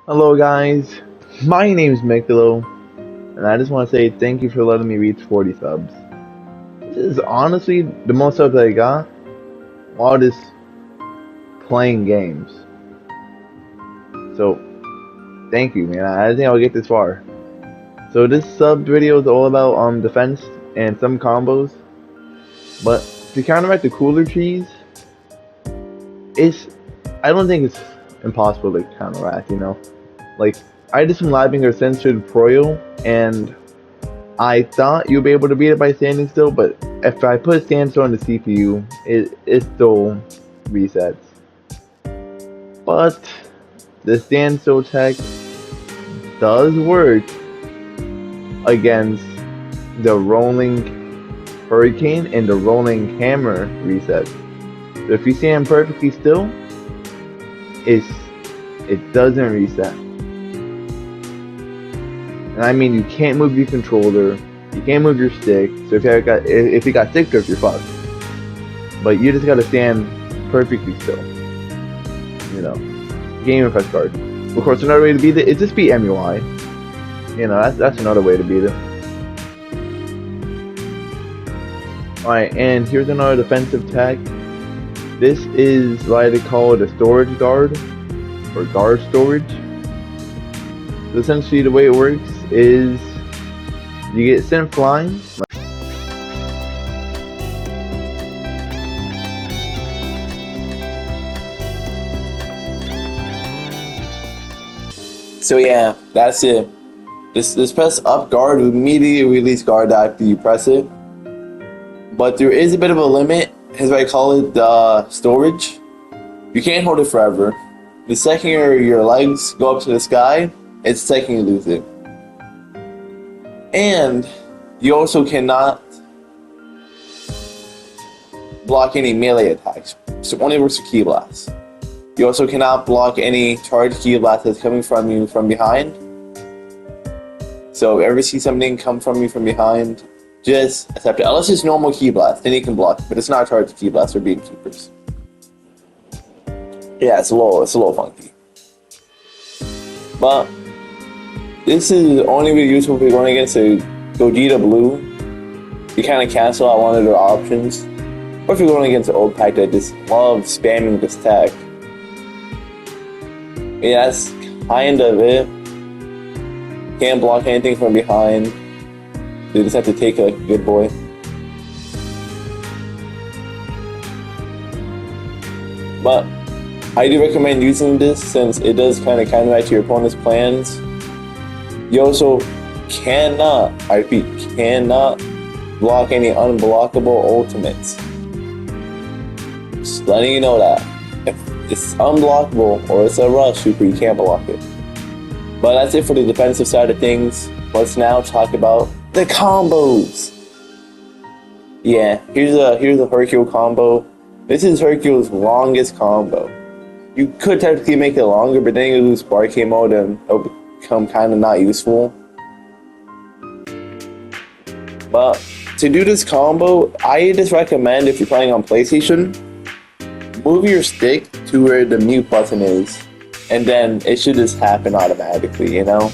Hello guys, my name is Mikelo, and I just want to say thank you for letting me reach 40 subs. This is honestly the most subs I got while just playing games. So, thank you man, I didn't think I would get this far. So this sub video is all about defense and some combos, but to counteract the cooler cheese, I don't think it's impossible to counteract, Like, I did some Labinger censored Proyo, and I thought you'd be able to beat it by standing still, but if I put standstill on the CPU, it still resets. But the standstill tech does work against the rolling hurricane and the rolling hammer resets. So if you stand perfectly still, it doesn't reset. And I mean, you can't move your controller, you can't move your stick. So if you got stick drift, you're fucked. But you just gotta stand perfectly still. Game and press guard. Of course, another way to beat it is just beat MUI. That's another way to beat it. Alright, and here's another defensive tech. This is what I call the storage guard, or guard storage. So essentially the way it works is you get sent flying. So yeah, that's it. This press up guard will immediately release guard after you press it. But there is a bit of a limit, as I call it, the storage. You can't hold it forever. The second your legs go up to the sky, it's the second you lose it. And you also cannot block any melee attacks. So it only works with Ki Blast. You also cannot block any charged Ki Blast that's coming from you from behind. So if you ever see something come from you from behind, just accept it. Unless it's normal Ki Blast, then you can block it, but it's not charged Ki Blast or Beatkeepers. Yeah, it's a little funky. But this is only really useful if you're going against a Gogeta Blue. You kind of cancel out one of their options. Or if you're going against an old pack that just loves spamming this tech. Yeah, that's kind of it. Can't block anything from behind. You just have to take it like a good boy. But I do recommend using this since it does kind of counteract your opponent's plans. You also cannot, I repeat, cannot block any unblockable ultimates. Just letting you know that. If it's unblockable or it's a rush super, you can't block it. But that's it for the defensive side of things. Let's now talk about the combos. Yeah, here's a Hercule combo. This is Hercule's longest combo. You could technically make it longer, but then you lose Barcade mode and it'll become kind of not useful. But to do this combo, I just recommend, if you're playing on PlayStation, move your stick to where the mute button is, and then it should just happen automatically, You don't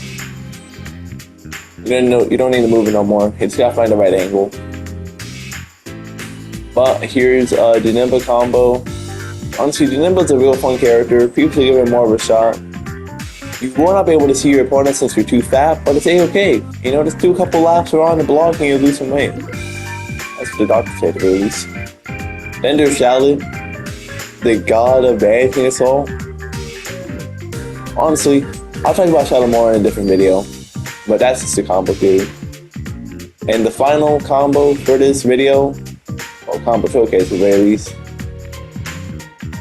need to move it no more. You just gotta find the right angle. But here's the Nimba combo. Honestly, Nimba's a real fun character. People should give it more of a shot. You will not be able to see your opponent since you're too fat, but it's a-okay. Just do a couple laps around the block and you'll lose some weight. That's what the doctor said, at least. Then there's Shallot, the god of anything assault. Honestly, I'll talk about Shallot more in a different video, but that's just a combo theory. And the final combo for this video, or combo showcase at the very least,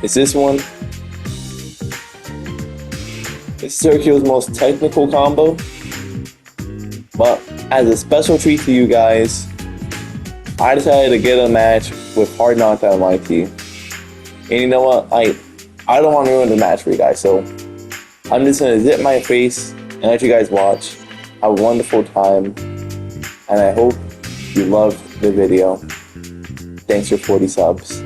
is this one. It's Hercule's most technical combo, but as a special treat to you guys, I decided to get a match with hardknockdownyt. And you know what? I don't want to ruin the match for you guys, so I'm just gonna zip my face and let you guys watch. Have a wonderful time, and I hope you loved the video. Thanks for 40 subs.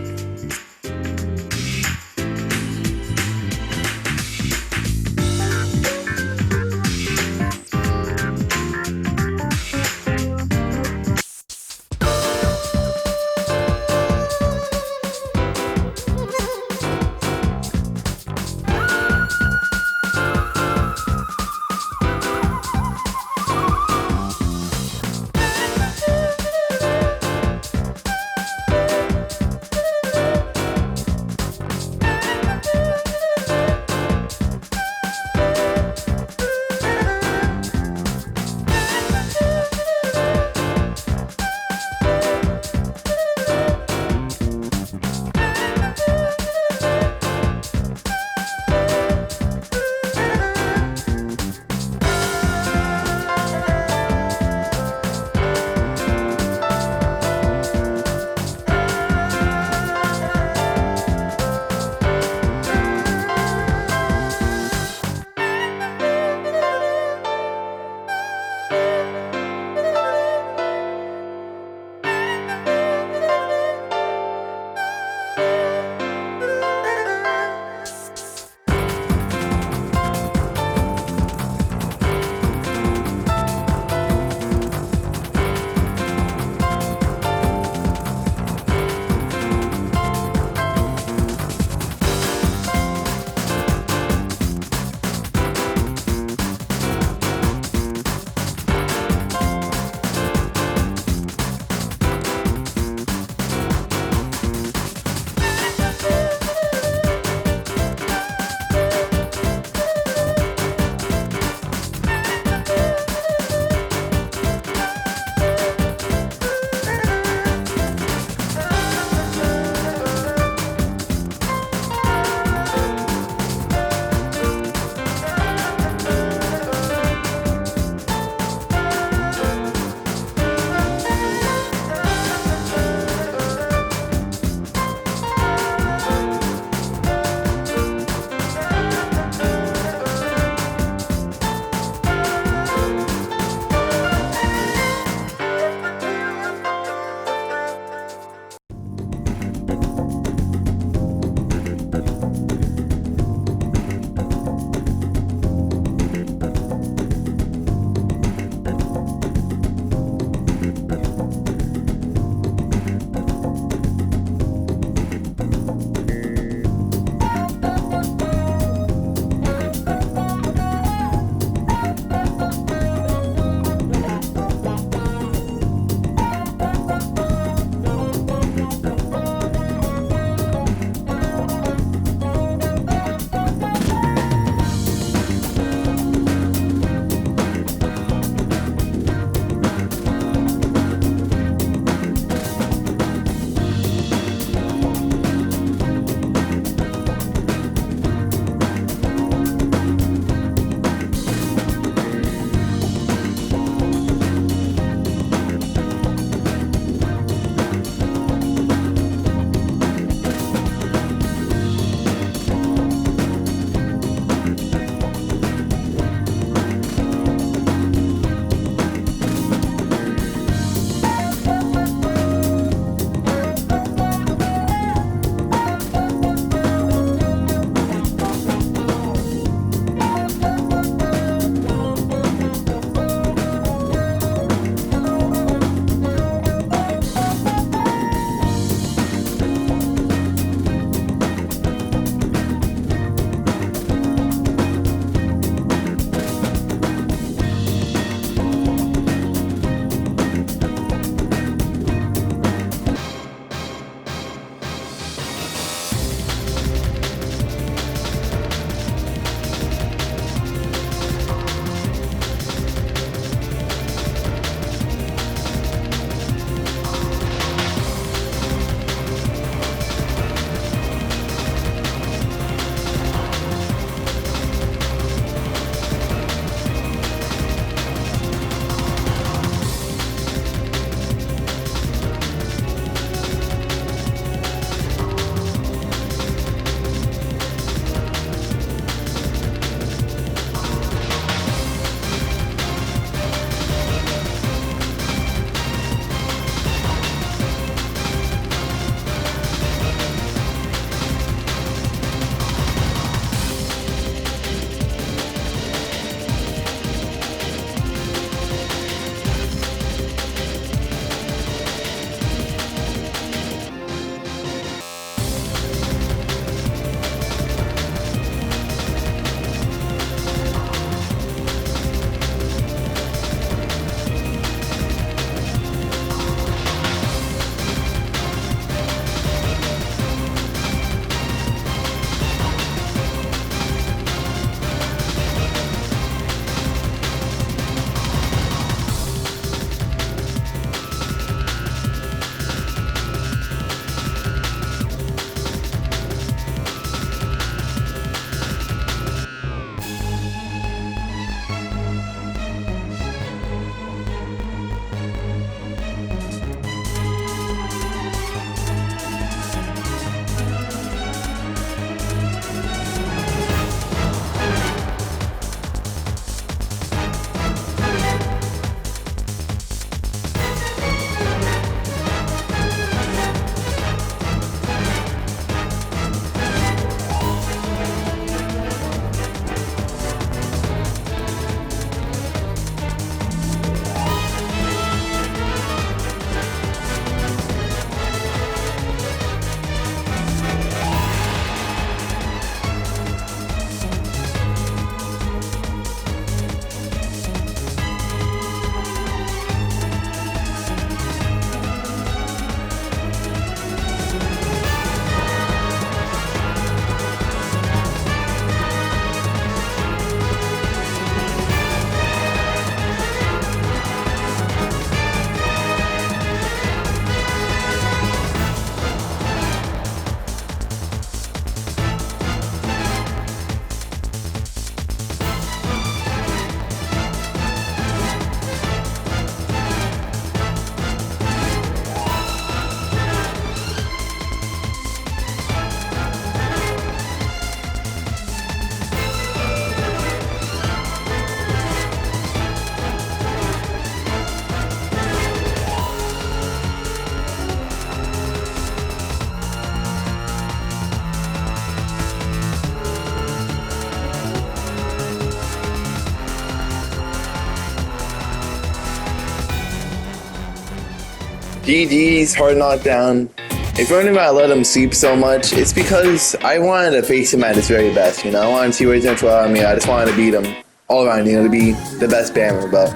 GG's hard knockdown. If you're wondering why I let him sleep so much, it's because I wanted to face him at his very best, I wanted to see what he's going to throw at me. I just wanted to beat him all around, to be the best bammer, but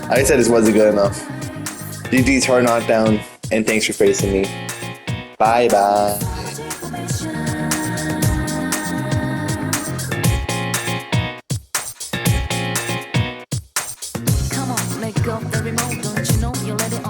like I said, this wasn't good enough. GG's hard knockdown, and thanks for facing me. Bye bye. Come on, let go of the remote, don't you know you let it